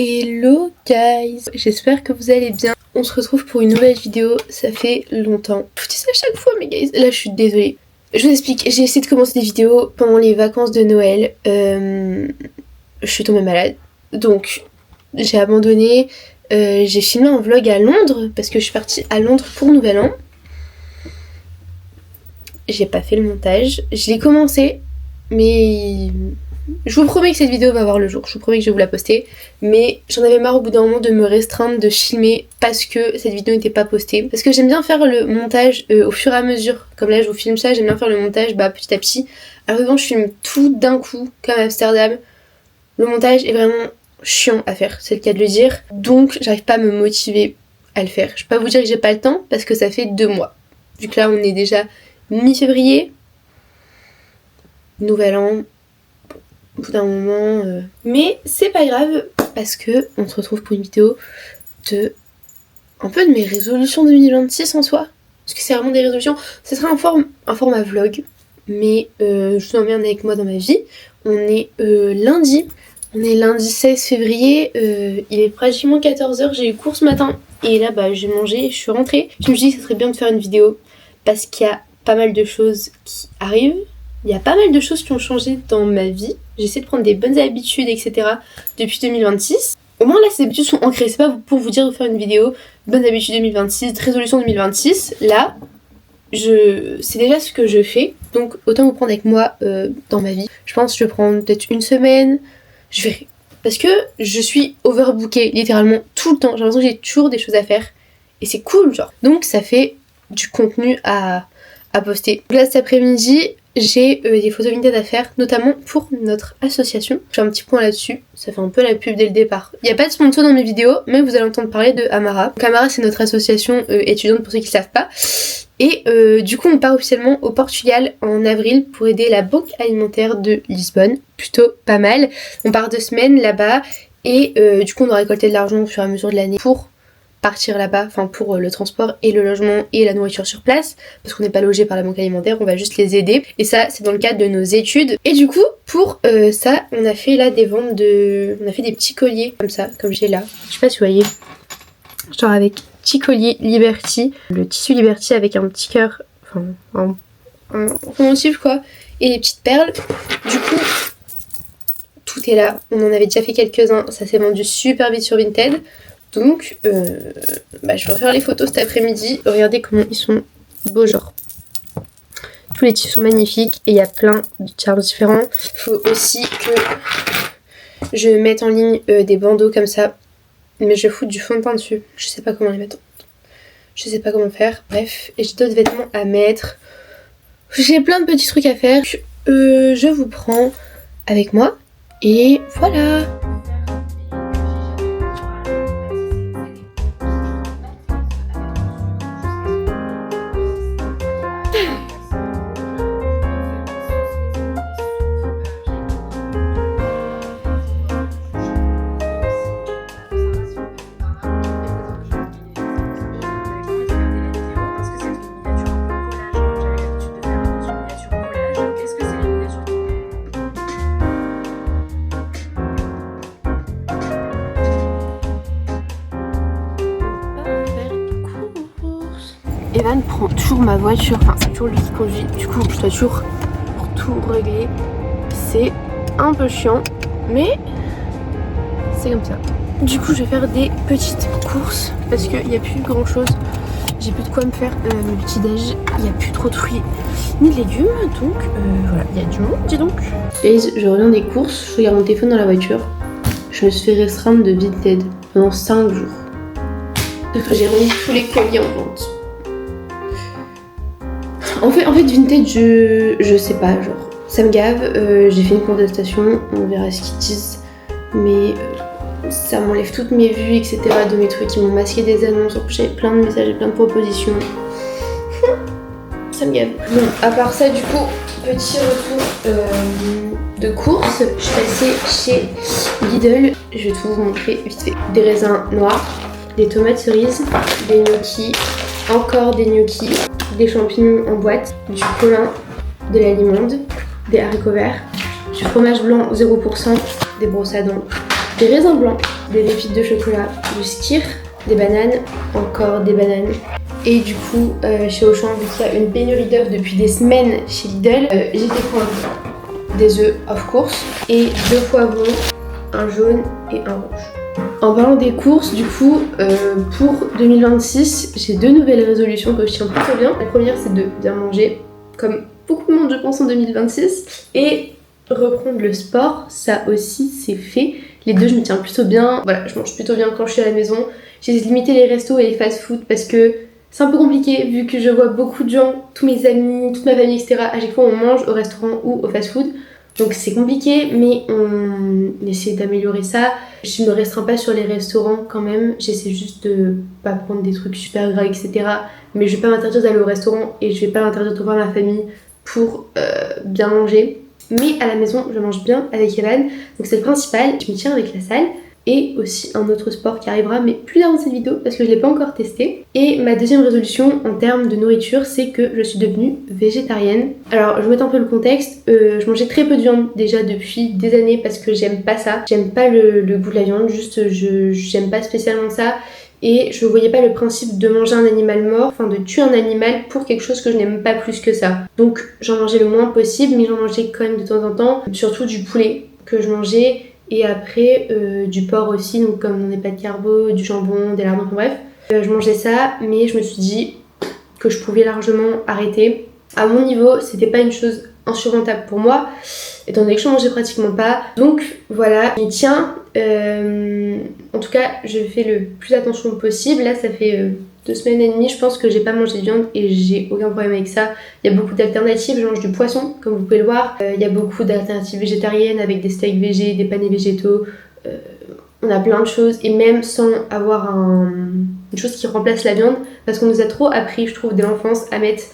Hello guys, j'espère que vous allez bien. On se retrouve pour une nouvelle vidéo, ça fait longtemps. Je vous dis ça à chaque fois mais guys, là je suis désolée. Je vous explique, j'ai essayé de commencer des vidéos pendant les vacances de Noël. Je suis tombée malade, donc j'ai abandonné. J'ai filmé un vlog à Londres parce que je suis partie à Londres pour Nouvel An. J'ai pas fait le montage, je l'ai commencé mais... Je vous promets que cette vidéo va voir le jour, je vous promets que je vais vous la poster, mais j'en avais marre au bout d'un moment de me restreindre de filmer parce que cette vidéo n'était pas postée. Parce que j'aime bien faire le montage au fur et à mesure, comme là je vous filme ça, j'aime bien faire le montage petit à petit. Alors que quand je filme tout d'un coup, comme Amsterdam, le montage est vraiment chiant à faire, c'est le cas de le dire. Donc j'arrive pas à me motiver à le faire. Je peux pas vous dire que j'ai pas le temps parce que ça fait 2 mois. Vu que là on est déjà mi-février, Nouvel An... au bout d'un moment... Mais c'est pas grave, parce que on se retrouve pour une vidéo de... un peu de mes résolutions 2026 en soi. Parce que c'est vraiment des résolutions. Ce sera un format vlog, mais je vous emmène avec moi dans ma vie. On est lundi. On est lundi 16 février. Il est pratiquement 14h, j'ai eu cours ce matin. Et là, j'ai mangé, je suis rentrée. Je me suis dit que ça serait bien de faire une vidéo, parce qu'il y a pas mal de choses qui arrivent. Il y a pas mal de choses qui ont changé dans ma vie. J'essaie de prendre des bonnes habitudes, etc. depuis 2026. Au moins là, ces habitudes sont ancrées. C'est pas pour vous dire de faire une vidéo bonnes habitudes 2026, résolution 2026. Là, c'est déjà ce que je fais. Donc autant vous prendre avec moi dans ma vie. Je pense que je vais prendre peut-être une semaine. Je verrai. Parce que je suis overbookée littéralement tout le temps. J'ai l'impression que j'ai toujours des choses à faire. Et c'est cool, genre. Donc ça fait du contenu à poster. Là, cet après-midi... j'ai des photos vintage à faire, notamment pour notre association. Je fais un petit point là-dessus, ça fait un peu la pub dès le départ. Il n'y a pas de sponsor dans mes vidéos, mais vous allez entendre parler de Amara. Donc Amara, c'est notre association étudiante pour ceux qui ne savent pas. Et du coup, on part officiellement au Portugal en avril pour aider la banque alimentaire de Lisbonne. Plutôt pas mal. On part 2 semaines là-bas et du coup, on aura récolté de l'argent au fur et à mesure de l'année pour partir là-bas, enfin pour le transport et le logement et la nourriture sur place, parce qu'on n'est pas logé par la banque alimentaire, on va juste les aider, et ça c'est dans le cadre de nos études. Et du coup pour ça on a fait là des ventes on a fait des petits colliers comme ça, comme j'ai là, je sais pas si vous voyez, genre avec petit collier Liberty, le tissu Liberty avec un petit cœur, enfin un motif quoi, et des petites perles. Du coup tout est là, on en avait déjà fait quelques-uns, ça s'est vendu super vite sur Vinted. Donc, je vais refaire les photos cet après-midi. Regardez comment ils sont beaux, genre. Tous les tissus sont magnifiques et il y a plein de charmes différents. Il faut aussi que je mette en ligne des bandeaux comme ça. Mais je vais foutre du fond de teint dessus. Je sais pas comment les mettre. Je sais pas comment faire. Bref, et j'ai d'autres vêtements à mettre. J'ai plein de petits trucs à faire. Je vous prends avec moi. Et voilà. Evan prend toujours ma voiture, enfin c'est toujours lui qui conduit, du coup je dois toujours tout régler. C'est un peu chiant, mais c'est comme ça. Du coup je vais faire des petites courses parce qu'il n'y a plus grand chose. J'ai plus de quoi me faire le petit déj, il n'y a plus trop de fruits ni de légumes, donc voilà, il y a du monde, dis donc. Guys, je reviens des courses, je regarde mon téléphone dans la voiture. Je me suis fait restreindre de Vinted pendant 5 jours. J'ai remis tous les colis en vente. En fait Vinted, je sais pas, genre, ça me gave, j'ai fait une contestation, on verra ce qu'ils disent, mais ça m'enlève toutes mes vues, etc. de mes trucs, ils m'ont masqué des annonces, j'ai plein de messages et plein de propositions. Ça me gave. Bon, à part ça, du coup, petit retour de course, je suis passée chez Lidl, je vais tout vous montrer vite fait. Des raisins noirs, des tomates cerises, des gnocchis, encore des gnocchis, des champignons en boîte, du colin, de la limonde, des haricots verts, du fromage blanc 0%, des brosses à dents, des raisins blancs, des pépites de chocolat, du skyr, des bananes, encore des bananes. Et du coup, chez Auchan, vu qu'il y a une pénurie d'œufs depuis des semaines chez Lidl, j'ai été prendre des œufs of course et 2 poivrons, un jaune et un rouge. En parlant des courses, du coup, pour 2026, j'ai 2 nouvelles résolutions que je tiens plutôt bien. La première, c'est de bien manger, comme beaucoup de monde, je pense, en 2026. Et reprendre le sport, ça aussi, c'est fait. Les deux, je me tiens plutôt bien. Voilà, je mange plutôt bien quand je suis à la maison. J'ai limité les restos et les fast-food parce que c'est un peu compliqué vu que je vois beaucoup de gens, tous mes amis, toute ma famille, etc. À chaque fois, on mange au restaurant ou au fast-food. Donc c'est compliqué, mais on essaie d'améliorer ça. Je ne me restreins pas sur les restaurants quand même. J'essaie juste de pas prendre des trucs super gras, etc. Mais je vais pas m'interdire d'aller au restaurant et je vais pas m'interdire de revoir ma famille pour bien manger. Mais à la maison, je mange bien avec Evan. Donc c'est le principal. Je me tiens avec la salle. Et aussi un autre sport qui arrivera, mais plus tard dans cette vidéo parce que je ne l'ai pas encore testé. Et ma deuxième résolution en termes de nourriture, c'est que je suis devenue végétarienne. Alors je vous mets un peu le contexte, je mangeais très peu de viande déjà depuis des années parce que j'aime pas ça. J'aime pas le goût de la viande, juste j'aime pas spécialement ça. Et je voyais pas le principe de manger un animal mort, enfin de tuer un animal pour quelque chose que je n'aime pas plus que ça. Donc j'en mangeais le moins possible, mais j'en mangeais quand même de temps en temps, surtout du poulet que je mangeais. Et après du porc aussi, donc comme on n'est pas de carbo, du jambon, des lardons, bref. Je mangeais ça, mais je me suis dit que je pouvais largement arrêter. À mon niveau, c'était pas une chose insurmontable pour moi, étant donné que je mangeais pratiquement pas. Donc voilà, je m'y tiens. En tout cas, je fais le plus attention possible. Là, ça fait 2 semaines et demie, je pense que j'ai pas mangé de viande et j'ai aucun problème avec ça. Il y a beaucoup d'alternatives, je mange du poisson, comme vous pouvez le voir. Il y a beaucoup d'alternatives végétariennes avec des steaks végés, des panés végétaux. On a plein de choses et même sans avoir une chose qui remplace la viande, parce qu'on nous a trop appris, je trouve, dès l'enfance à mettre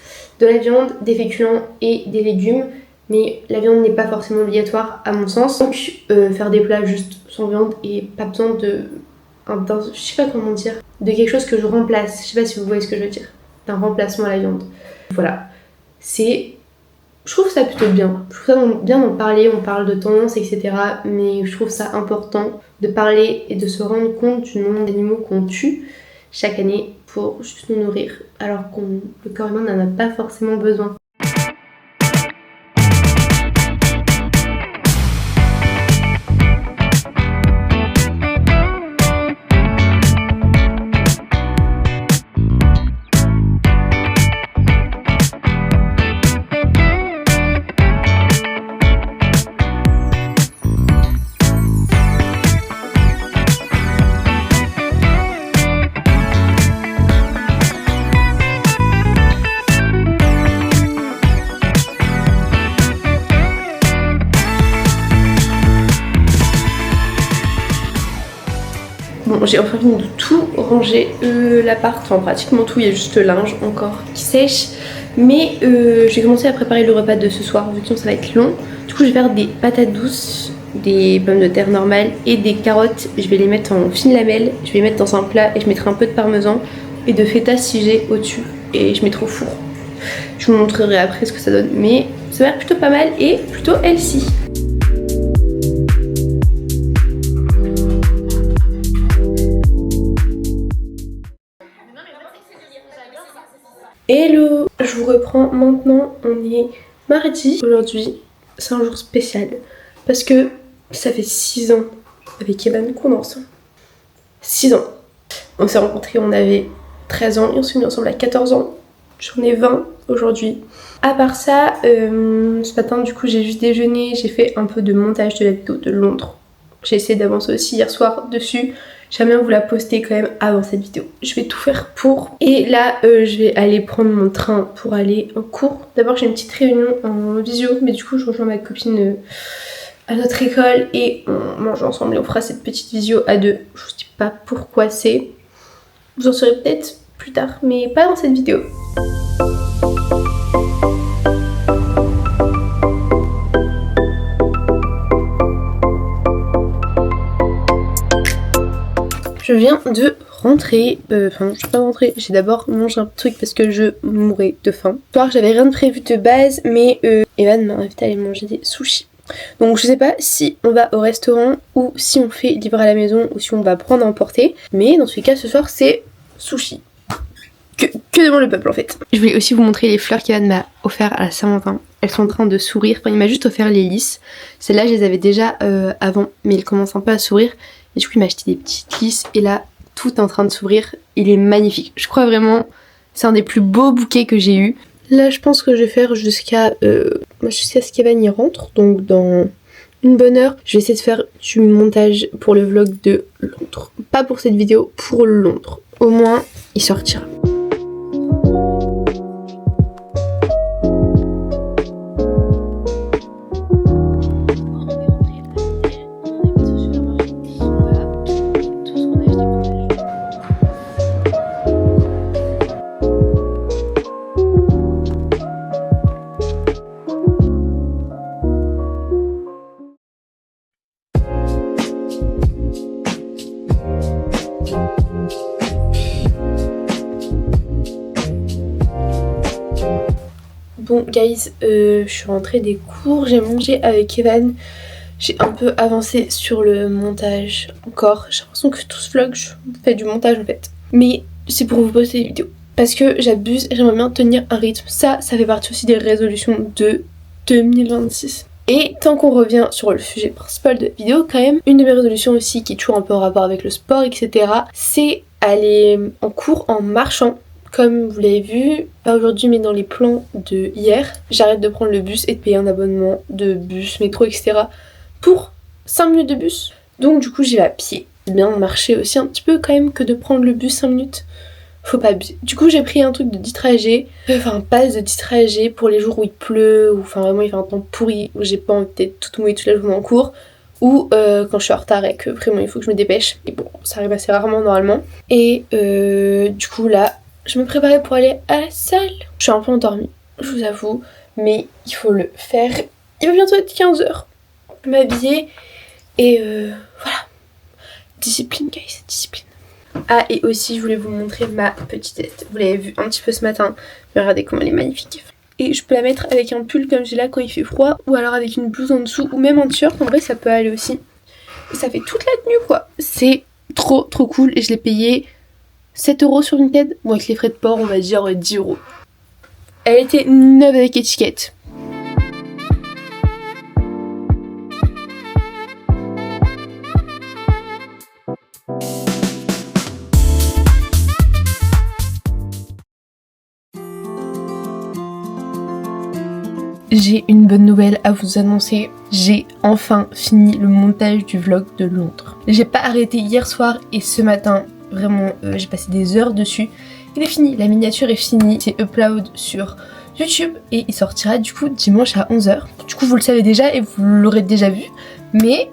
de la viande, des féculents et des légumes. Mais la viande n'est pas forcément obligatoire à mon sens. Donc faire des plats juste sans viande et pas besoin je sais pas comment dire, de quelque chose que je remplace. Je sais pas si vous voyez ce que je veux dire. D'un remplacement à la viande. Voilà. Je trouve ça plutôt bien. Je trouve ça bien d'en parler, on parle de tendance, etc. Mais je trouve ça important de parler et de se rendre compte du nombre d'animaux qu'on tue chaque année pour juste nous nourrir. Alors que le corps humain n'en a pas forcément besoin. Bon, j'ai enfin fini de tout ranger l'appart, enfin pratiquement tout, il y a juste le linge encore qui sèche. Mais j'ai commencé à préparer le repas de ce soir, vu que sinon ça va être long. Du coup je vais faire des patates douces, des pommes de terre normales et des carottes. Je vais les mettre en fines lamelles, je vais les mettre dans un plat et je mettrai un peu de parmesan et de feta si j'ai au-dessus. Et je mettrai au four. Je vous montrerai après ce que ça donne, mais ça a l'air plutôt pas mal et plutôt healthy. Hello, je vous reprends maintenant, on est mardi. Aujourd'hui, c'est un jour spécial parce que ça fait 6 ans avec Evan qu'on est ensemble. 6 ans. On s'est rencontrés, on avait 13 ans et on s'est mis ensemble à 14 ans. J'en ai 20 aujourd'hui. À part ça, ce matin du coup j'ai juste déjeuné, j'ai fait un peu de montage de la vidéo de Londres. J'ai essayé d'avancer aussi hier soir dessus. J'aimerais bien vous la poster quand même avant cette vidéo. Je vais tout faire pour. Et là, je vais aller prendre mon train pour aller en cours. D'abord, j'ai une petite réunion en visio, mais du coup, je rejoins ma copine à notre école et on mange ensemble et on fera cette petite visio à deux. Je vous dis pas pourquoi c'est. Vous en saurez peut-être plus tard, mais pas dans cette vidéo. Je viens de rentrer, enfin je suis pas rentrée, j'ai d'abord mangé un truc parce que je mourais de faim. Ce soir j'avais rien de prévu de base, mais Evan m'a invité à aller manger des sushis. Donc je sais pas si on va au restaurant ou si on fait livrer à la maison ou si on va prendre à emporter. Mais dans tous les cas ce soir c'est sushi. Que demande le peuple en fait. Je voulais aussi vous montrer les fleurs qu'Evan m'a offert à la Saint-Valentin. Elles sont en train de sourire. Enfin il m'a juste offert les lys. Celles-là je les avais déjà avant mais elles commencent un peu à sourire. Et du coup il m'a acheté des petites lys et là tout est en train de s'ouvrir. Il est magnifique. Je crois vraiment c'est un des plus beaux bouquets que j'ai eu. Là je pense que je vais faire jusqu'à ce qu'Evan y rentre. Donc dans une bonne heure. Je vais essayer de faire du montage pour le vlog de Londres. Pas pour cette vidéo, pour Londres. Au moins il sortira. Bon guys, je suis rentrée des cours, j'ai mangé avec Evan. J'ai un peu avancé sur le montage encore. J'ai l'impression que tout ce vlog, je fais du montage en fait. Mais c'est pour vous poster des vidéos. Parce que j'abuse, j'aimerais bien tenir un rythme. Ça fait partie aussi des résolutions de 2026. Et tant qu'on revient sur le sujet principal de la vidéo, quand même, une de mes résolutions aussi qui est toujours un peu en rapport avec le sport, etc. c'est aller en cours en marchant. Comme vous l'avez vu, pas aujourd'hui mais dans les plans de hier, j'arrête de prendre le bus et de payer un abonnement de bus, métro, etc. pour 5 minutes de bus. Donc du coup j'y vais à pied. C'est bien de marcher aussi un petit peu quand même que de prendre le bus 5 minutes. Faut pas abuser. Du coup j'ai pris un truc de 10 trajets, enfin un pass de 10 trajets pour les jours où il pleut, ou enfin vraiment il fait un temps pourri, où j'ai pas envie d'être toute mouillée toute la journée en cours, ou quand je suis en retard et que vraiment il faut que je me dépêche. Et bon, ça arrive assez rarement normalement. Et du coup là, je me préparais pour aller à la salle. Je suis un peu endormie, je vous avoue, mais il faut le faire. Il va bientôt être 15h. Je vais m'habiller et voilà. Discipline guys, discipline. Ah et aussi je voulais vous montrer ma petite tête. Vous l'avez vu un petit peu ce matin, mais regardez comme elle est magnifique. Et je peux la mettre avec un pull comme j'ai là quand il fait froid, ou alors avec une blouse en dessous, ou même un t-shirt, en vrai ça peut aller aussi. Et ça fait toute la tenue quoi. C'est trop cool et je l'ai payé 7€ sur Vinted. Bon avec les frais de port on va dire 10€. Elle était neuve avec étiquette. J'ai une bonne nouvelle à vous annoncer. J'ai enfin fini le montage du vlog de Londres. J'ai pas arrêté hier soir et ce matin. Vraiment, j'ai passé des heures dessus. Il est fini, la miniature est finie. C'est upload sur YouTube et il sortira du coup dimanche à 11h. Du coup, vous le savez déjà et vous l'aurez déjà vu. Mais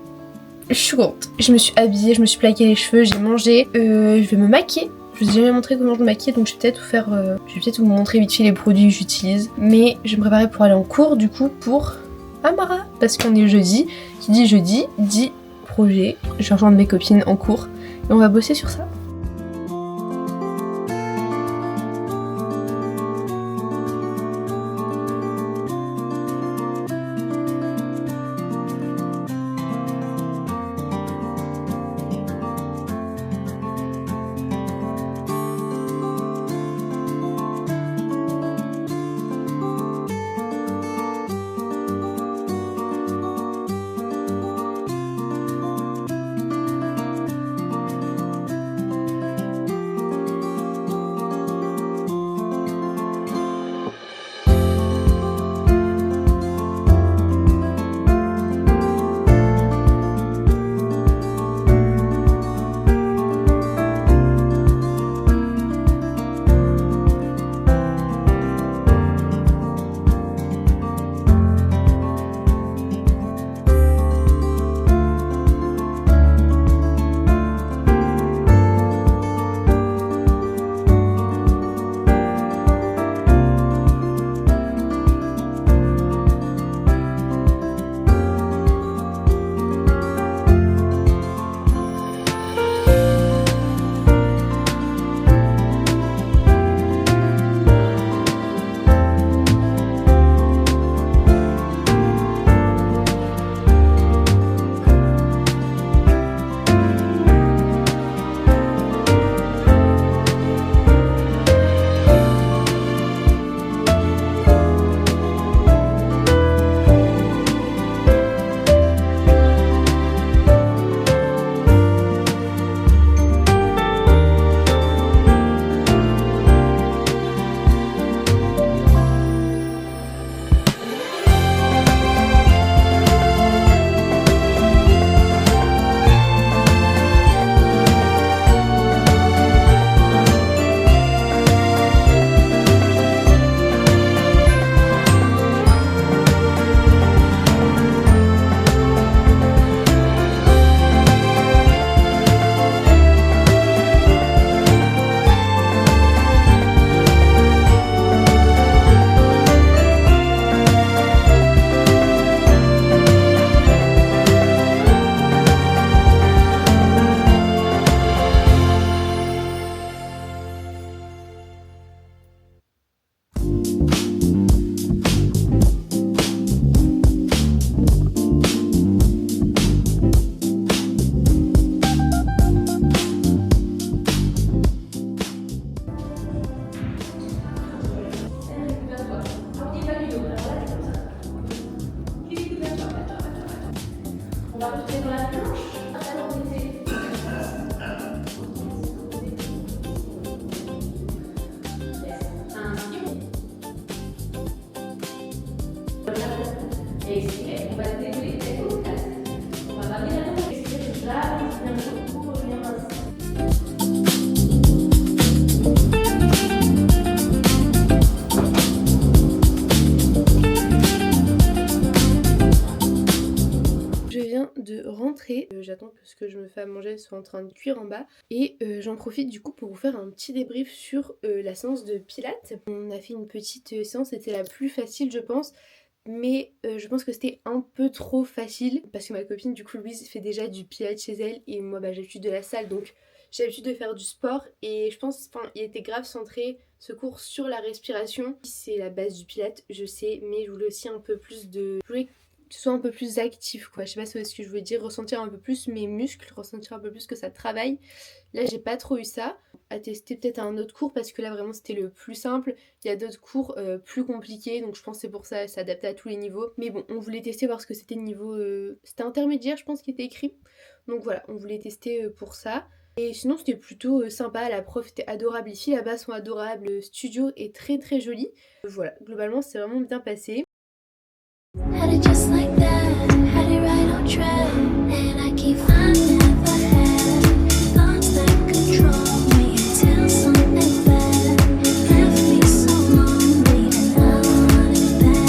je suis contente. Je me suis habillée, je me suis plaqué les cheveux, j'ai mangé. Je vais me maquiller. Je vous ai jamais montré comment je me maquille, donc je vais peut-être vous faire, je vais peut-être vous montrer vite fait les produits que j'utilise. Mais je vais me préparer pour aller en cours du coup pour Amara, parce qu'on est jeudi. Qui dit jeudi dit projet. Je rejoins mes copines en cours et on va bosser sur ça. rentrée, j'attends que ce que je me fais à manger soit en train de cuire en bas et j'en profite du coup pour vous faire un petit débrief sur la séance de pilates. On a fait une petite séance, c'était la plus facile je pense. Mais je pense que c'était un peu trop facile parce que ma copine du coup Louise fait déjà du pilates chez elle et moi j'ai l'habitude de la salle donc j'ai l'habitude de faire du sport et je pense il était grave centré ce cours sur la respiration. C'est la base du pilates je sais mais je voulais aussi un peu plus de... Je voulais que ce soit un peu plus actif quoi, je sais pas si c'est ce que je voulais dire, ressentir un peu plus mes muscles, ressentir un peu plus que ça travaille. Là j'ai pas trop eu ça, à tester peut-être un autre cours parce que là vraiment c'était le plus simple. Il y a d'autres cours plus compliqués donc je pense que c'est pour ça, c'est adapté à tous les niveaux. Mais bon on voulait tester parce que c'était niveau... c'était intermédiaire je pense qui était écrit. Donc voilà, on voulait tester pour ça. Et sinon c'était plutôt sympa, la prof était adorable, les filles là-bas sont adorables, le studio est très très joli. Voilà, globalement c'est vraiment bien passé. Had it just like that, had it right on track, and I keep finding the head, thoughts that control me until something bad left me so lonely, and I want it back,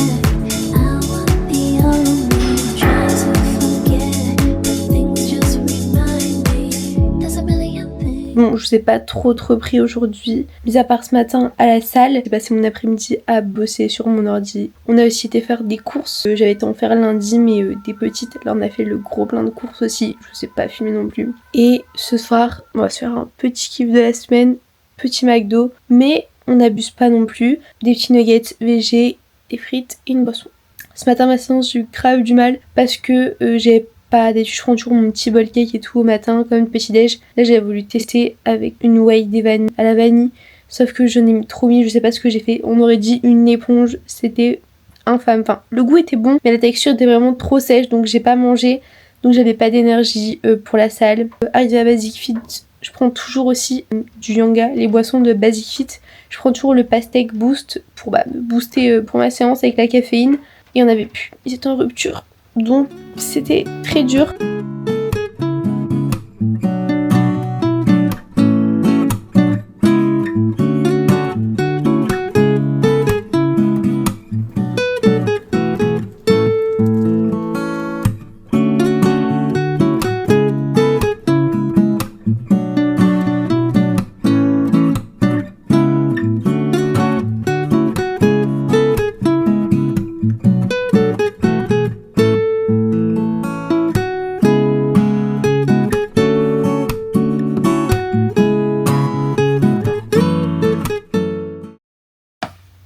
I want the old me, try to forget, but things just remind me, there's a million things. Bon, je vous ai pas trop pris aujourd'hui, mis à part ce matin à la salle. J'ai passé mon après-midi à bosser sur mon ordi. On a aussi été faire des courses. J'avais été en faire lundi, mais des petites. Là, on a fait le gros plein de courses aussi. Je vous ai pas filmé non plus. Et ce soir, on va se faire un petit kiff de la semaine. Petit McDo. Mais on n'abuse pas non plus. Des petits nuggets végé, des frites et une boisson. Ce matin, ma séance, j'ai eu grave du mal parce que j'ai pas d'habitude, je prends toujours mon petit bol cake et tout au matin comme petit déj. Là j'avais voulu tester avec une whey à la vanille, sauf que je n'ai trop mis, je sais pas ce que j'ai fait. On aurait dit une éponge, c'était infâme. Enfin, le goût était bon, mais la texture était vraiment trop sèche, donc j'ai pas mangé. Donc j'avais pas d'énergie pour la salle. Arrivé à Basic Fit, je prends toujours aussi du Yanga, les boissons de Basic Fit. Je prends toujours le Pastèque Boost pour me booster pour ma séance avec la caféine. Et on avait plus, ils étaient en rupture. Donc c'était très dur.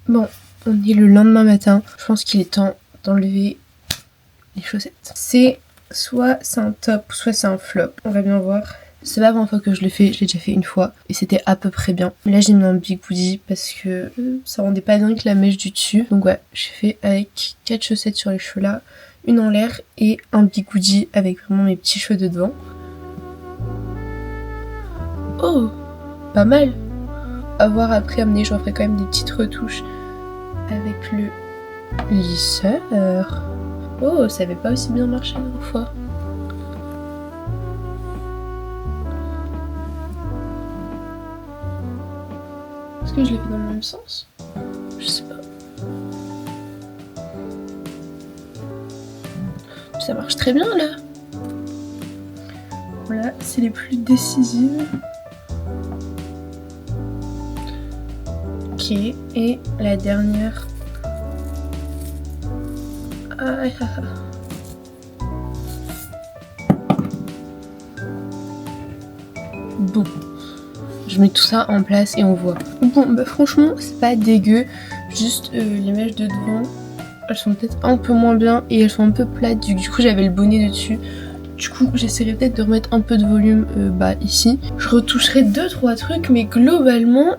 Bon, on est le lendemain matin. Je pense qu'il est temps d'enlever les chaussettes. Soit c'est un top, soit c'est un flop. On va bien voir. C'est pas la première fois que je le fais, je l'ai déjà fait une fois et c'était à peu près bien. Mais là j'ai mis un bigoudi parce que ça rendait pas bien avec la mèche du dessus. Donc ouais, j'ai fait avec 4 chaussettes sur les cheveux là, une en l'air et un bigoudi avec vraiment mes petits cheveux de devant. Oh, pas mal. À voir après, amener, je referai quand même des petites retouches avec le lisseur. Oh, ça avait pas aussi bien marché la dernière fois. Est-ce que je l'ai fait dans le même sens? Je sais pas. Ça marche très bien là. Voilà, c'est les plus décisives. Ok, et la dernière. Bon, je mets tout ça en place et on voit. Bon, bah franchement, c'est pas dégueu. Juste les mèches de devant, elles sont peut-être un peu moins bien et elles sont un peu plates. Du coup, j'avais le bonnet dessus. Du coup, j'essaierai peut-être de remettre un peu de volume ici. Je retoucherai 2-3 trucs, mais globalement,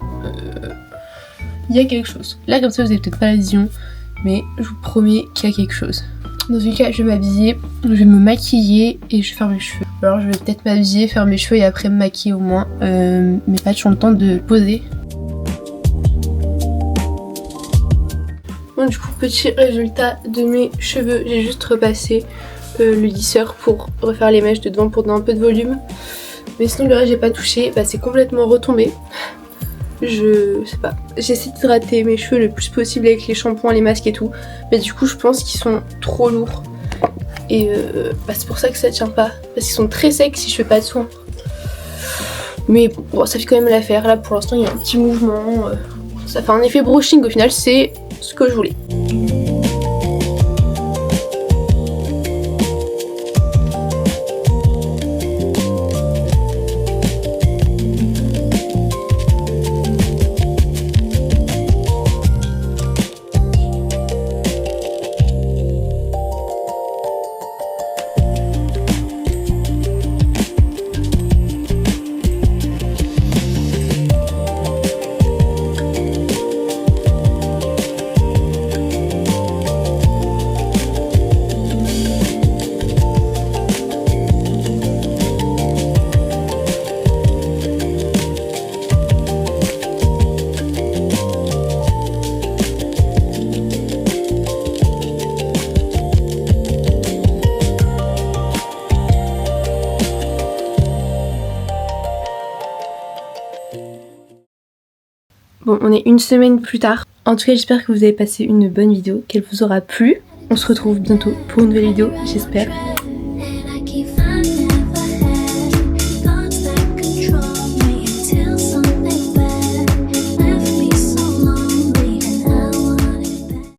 il y a quelque chose. Là, comme ça, vous avez peut-être pas la vision, mais je vous promets qu'il y a quelque chose. Dans tous les cas, je vais m'habiller, je vais me maquiller et je vais faire mes cheveux. Alors, je vais peut-être m'habiller, faire mes cheveux et après me maquiller au moins, mais pas toujours le temps de poser. Bon, du coup, petit résultat de mes cheveux, j'ai juste repassé le lisseur pour refaire les mèches de devant pour donner un peu de volume. Mais sinon, le reste, j'ai pas touché, c'est complètement retombé. Je sais pas, j'essaie d'hydrater mes cheveux le plus possible avec les shampoings, les masques et tout, mais du coup je pense qu'ils sont trop lourds Et c'est pour ça que ça tient pas. Parce qu'ils sont très secs si je fais pas de soin. Mais bon, ça fait quand même l'affaire. Là pour l'instant il y a un petit mouvement. Ça fait un effet brushing au final, c'est ce que je voulais. Bon, on est une semaine plus tard. En tout cas, j'espère que vous avez passé une bonne vidéo, qu'elle vous aura plu. On se retrouve bientôt pour une nouvelle vidéo, j'espère.